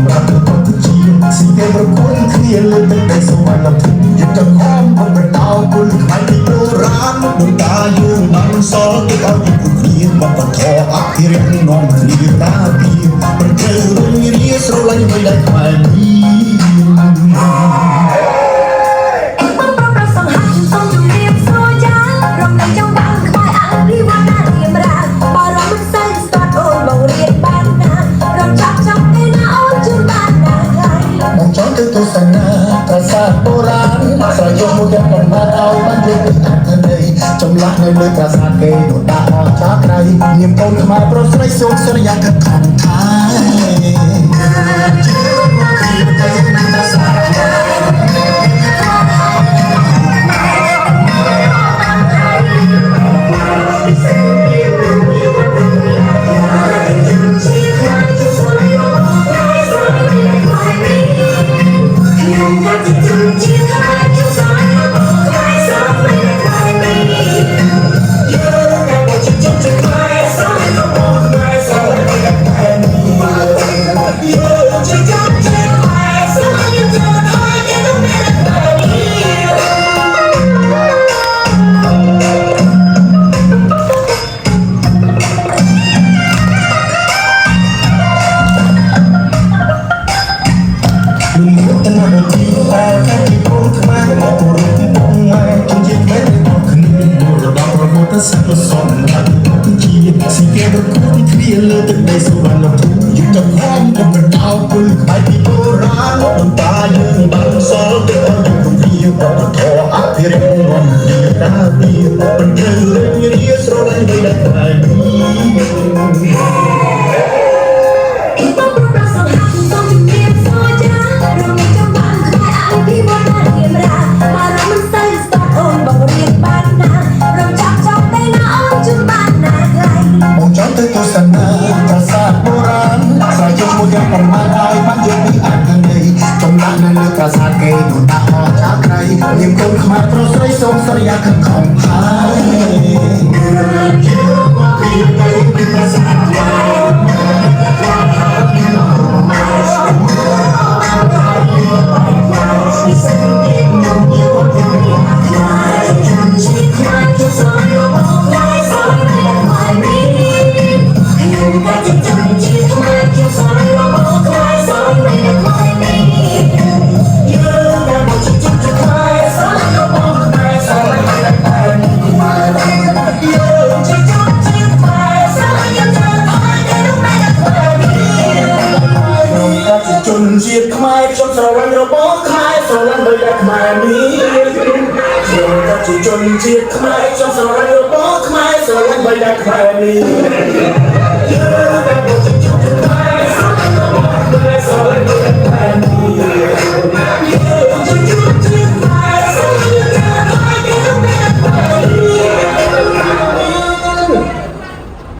សម្រាប់ទៅកម្ពុជាស៊ីគេប្រគល់គ្នាលើទឹកដីសវណ្ណភូមិយុទ្ធខំបំបដោគុណខ្មែរពីបុរាណដូចតាយើងបានសល់ទៅឲ្យពីគ្នាមកបន្តអភិរក្សនាំគ្នាតាពីប្រជែងរុញរាស្រឡាញ់មិនដែលខ្មែរនេះទស្សនាប្រាសាទបុរាណស្រយកមួយយ៉ាងបំផាត់ឲ្យបានយកពីអត្ថន័យចម្លាក់នៅលើប្រាសាទគេនោះដាក់អស្ចារ្យក្រៃនាមកូនខ្មែរប្រុសស្រីសូមសន្យាខិតខំថែសាមសំខាន់ជាស៊ីគេប្រគល់គ្នាលើទឹកដីសវណ្ណភូមិយុទ្ធខំបំបដោគុណខ្មែរពីបុរាណដូចតាយើងបានសល់ទៅឲ្យពីគ្នាបន្តអភិរក្សនាំគ្នាតាពីបញ្ជើរាស្រឡាញ់ដោយតែខ្មែរទស្សនាប្រាសាទបុរាណស្រយកមួយយ៉ាងបំផាត់ឲ្យបានយកពីអត្ថន័យចម្លាក់នៅលើប្រាសាទគេនោះដាក់អស្ចារ្យក្រៃនាមកូនខ្មែរប្រុសស្រីសូមសន្យាខិតខំថែជាតិខ្មែរខ្ញុំស្រឡាញ់របស់ខ្មែរស្រឡាញ់ដោយតែខ្មែរនេះខ្ញុំក៏ជាជនជាតិខ្មែរខ្ញុំស្រឡាញ់របស់ខ្មែរស្រឡាញ់ដោយតែខ្មែរនេះយើងតែជាជនជាតិខ្មែរស្រឡាញ់របស់ខ្មែរស្រឡាញ់ដោយតែខ្មែរនេះ